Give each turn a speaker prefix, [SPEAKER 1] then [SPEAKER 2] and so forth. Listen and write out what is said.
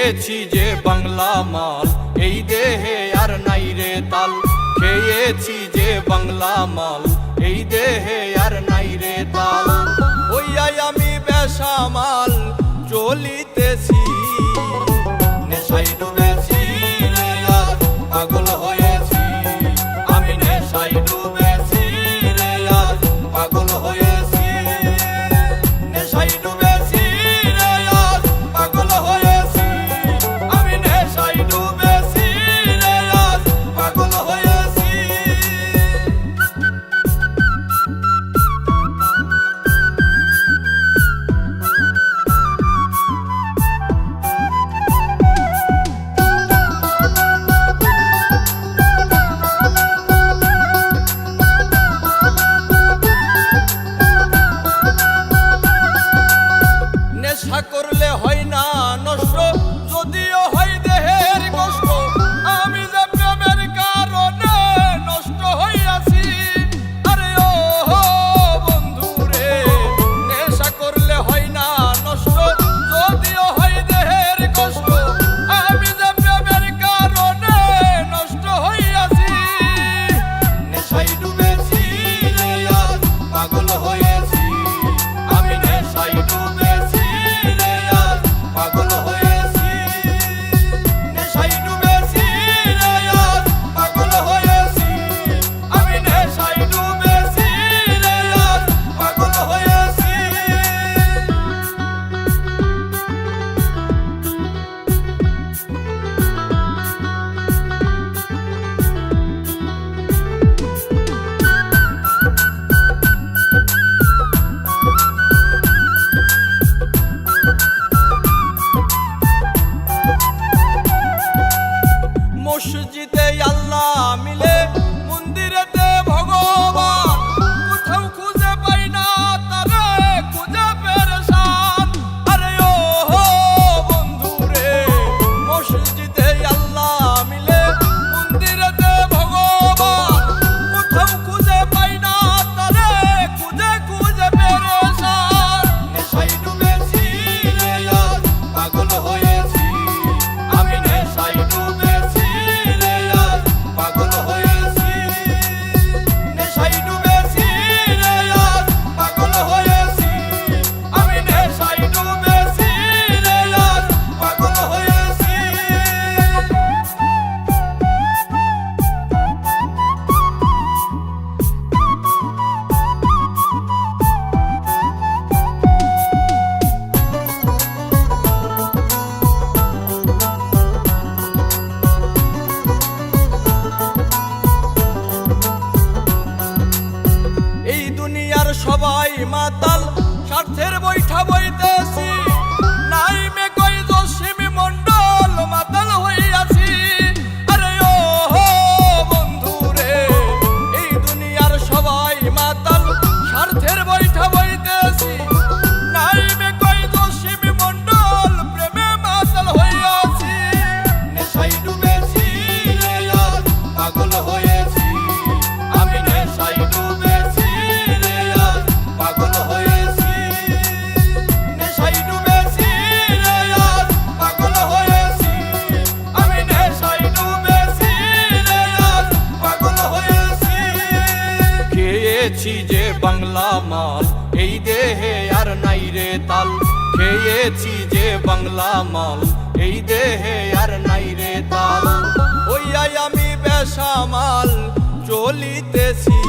[SPEAKER 1] খেয়েছি যে বাংলা মাল, এই দেহে আর নাই রে তাল। খেয়েছি যে বাংলা মাল, এই দেহে আর নাই রে তাল। ওইয়াই আমি বেসামাল চলিতেছি, নেশায় ডুবেছি রে আজ পাগল হয়েছি। আমি নেশায় ডুবেছি রে আজ পাগল হয়েছি। নেশায় ডুবেছি রে আজ পাগল হয়েছি। আমি নেশায় ডুবেছি রে আজ পাগল হয়েছি। নেশা করলে হয় না নষ্ট, যদিও হয় দেহের কষ্ট। আমি যে প্রেমের কারণে নষ্ট হইয়াছি। আরে ও বন্ধু রে, নেশা করলে হয় না নষ্ট, যদিও হয় দেহের কষ্ট। আমি যে প্রেমের কারণে নষ্ট হইয়াছি। নেশায় ডুবেছি রে আজ পাগল হয়েছি। আমি নেশায় ডুবেছি রে আজ পাগল হয়েছি। নেশায় ডুবেছি রে আজ পাগল হয়েছি। আমি নেশায় ডুবেছি রে আজ পাগল হয়েছি। মসজিদে আল্লাহ মিলে, মন্দিরেতে ভগবান। কোথাও খুঁজে পাই না তারে, খুঁজে পেরেশান। আরে ও বন্ধু রে, মসজিদে আল্লাহ মিলে, মন্দিরেতে ভগবান। কোথাও খুঁজে পাই না তারে, খুঁজে খুঁজে পেরেশান। নেশায় ডুবেছি রে আজ পাগল হয়েছি। আমি নেশায় ডুবেছি রে আজ পাগল হয়েছি। নেশায় ডুবেছি রে আজ পাগল হয়েছি। আমি নেশায় ডুবেছি রে আজ পাগল হয়েছি। এই দুনিয়ার সবাই মাতাল, স্বার্থের বৈঠা বইতেছি। নাই মে কই জসিমি মন্ডল, মাতাল হইয়াছি। আরে ও বন্ধু রে, এই দুনিয়ার সবাই মাতাল, স্বার্থের বৈঠা বইতেছি। নাই মে কই জসিমি মন্ডল, প্রেমে মাতাল হইয়াছি। নেশায় ডুবেছি রে আজ পাগল হয়েছি। আমি নেশায় ডুবেছি রে আজ পাগল হয়েছি। নেশায় ডুবেছি রে আজ পাগল হয়েছি। আমি নেশায় ডুবেছি রে আজ পাগল হয়েছি। খেয়েছি যে বাংলা মাল, এই দেহে আর নাই রে তাল। খেয়েছি যে বাংলা মাল, এই দেহে আর নাই রে তাল। ওইয়াই আমি বেসামাল চলিতেছি।